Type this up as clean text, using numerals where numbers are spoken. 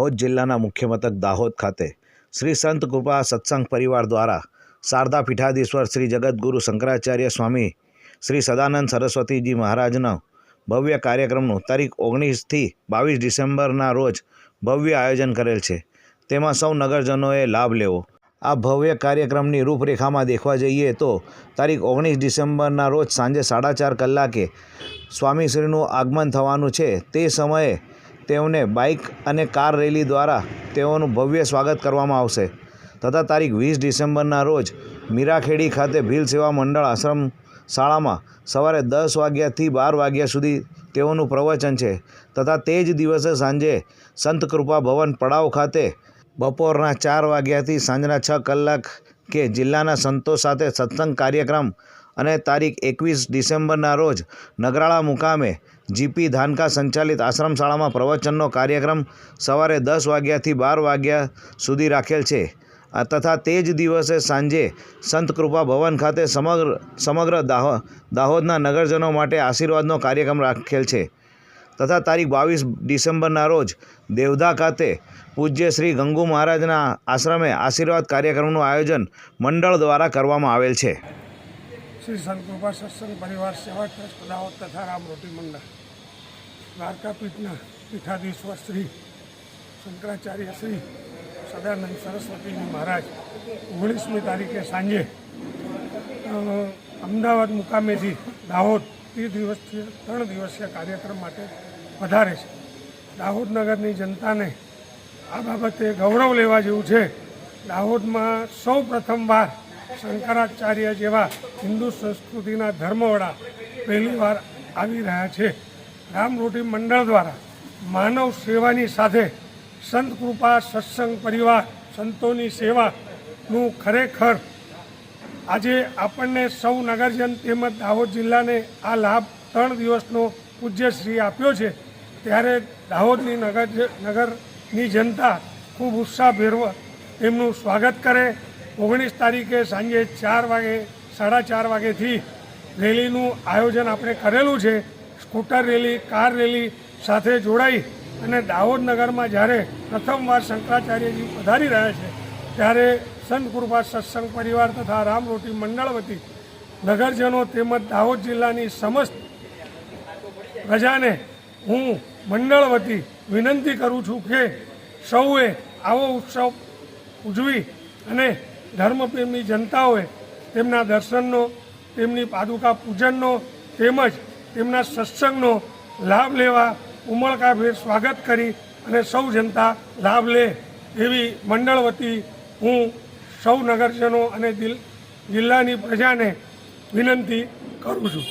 દાહોદ જિલ્લાના મુખ્ય મથક દાહોદ ખાતે શ્રી સંત કૃપા સત્સંગ પરિવાર દ્વારા શારદા પીઠાધીશ્વર શ્રી જગતગુરુ શંકરાચાર્ય સ્વામી શ્રી સદાનંદ સરસ્વતીજી મહારાજના ભવ્ય કાર્યક્રમનું તારીખ 19થી 22 ડિસેમ્બરના રોજ ભવ્ય આયોજન કરેલ છે, તેમાં સૌ નગરજનોએ લાભ લેવો। આ ભવ્ય કાર્યક્રમની રૂપરેખામાં દેખવા જઈએ તો તારીખ 19 ડિસેમ્બરના રોજ સાંજે 4:30 કલાકે સ્વામીશ્રીનું આગમન થવાનું છે। તે સમયે તેઓને બાઇક અને કાર રેલી દ્વારા તેઓનું ભવ્ય સ્વાગત કરવામાં આવશે તથા તારીખ 20 ડિસેમ્બરના રોજ મીરાખેડી ખાતે ભીલ સેવા મંડળ આશ્રમ શાળામાં સવારે 10 વાગ્યાથી 12 વાગ્યા સુધી તેઓનું પ્રવચન છે તથા તે જ દિવસે સાંજે સંત કૃપા ભવન પડાવ ખાતે બપોરના 4 વાગ્યાથી સાંજના 6 કલાકે જિલ્લાના સંતો સાથે સત્સંગ કાર્યક્રમ અને તારીખ 21 ડિસેમ્બરના રોજ નગરાળા મુકામે જીપી ધાનકા સંચાલિત આશ્રમ શાળામાં પ્રવચનનો કાર્યક્રમ સવારે 10 વાગ્યાથી 12 વાગ્યા સુધી રાખેલ છે તથા તે જ દિવસે સાંજે સંત કૃપા ભવન ખાતે સમગ્ર દાહોદના નગરજનો માટે આશીર્વાદનો કાર્યક્રમ રાખેલ છે તથા તારીખ 22 ડિસેમ્બરના રોજ દેવધા ખાતે પૂજ્ય શ્રી ગંગુ મહારાજના આશ્રમે આશીર્વાદ કાર્યક્રમનું આયોજન મંડળ દ્વારા કરવામાં આવેલ છે। श्री संत कृपा सत्संग परिवार सेवा ट्रस्ट दाहोद तथा राम रोटी मंडल द्वारका पीठना पीठाधीश्वर श्री शंकराचार्य श्री सदानंद सरस्वती जी महाराज 19મી તારીખે સાંજે અમદાવાદ મુકામેથી દાહોદ 3 દિવસીય કાર્યક્રમ માટે વધારે છે। દાહોદ નગરની જનતાને આ બાબતે ગૌરવ લેવા જેવું છે। દાહોદમાં સૌ પ્રથમવાર શંકરાચાર્ય જેવા હિન્દુ સંસ્કૃતિના ધર્મવડા પહેલીવાર આવી રહ્યા છે। રામ રોટી મંડળ દ્વારા માનવ સેવાની સાથે સંત કૃપા સત્સંગ પરિવાર સંતોની સેવાનું ખરેખર આજે આપણને સૌ નગરજન તેમજ દાહોદ જિલ્લાને આ લાભ 3 દિવસનો પૂજ્યશ્રી આપ્યો છે, ત્યારે દાહોદની નગરની જનતા ખૂબ ઉત્સાહભેર એમનું સ્વાગત કરે। 19 તારીખે સાંજે 4 વાગે 4:30 વાગ્યાથી રેલીનું આયોજન આપણે કરેલું છે। સ્કૂટર રેલી, કાર રેલી સાથે જોડાઈ અને દાહોદ નગરમાં જ્યારે પ્રથમવાર શંકરાચાર્યજી પધારી રહ્યા છે ત્યારે સંત કૃપા સત્સંગ પરિવાર તથા રામ રોટી મંડળ વતી નગરજનો તેમજ દાહોદ જિલ્લાની સમસ્ત પ્રજાને હું મંડળ વતી વિનંતી કરું છું કે સૌએ આવો ઉત્સવ ઉજવી અને ધર્મપ્રેમી જનતાઓએ તેમના દર્શનનો, તેમની પાદુકા પૂજનનો તેમજ તેમના સત્સંગનો લાભ લેવા ઉમળકાભેર સ્વાગત કરી અને સૌ જનતા લાભ લે એવી મંડળ વતી હું સૌ નગરજનો અને જિલ્લાની પ્રજાને વિનંતી કરું છું।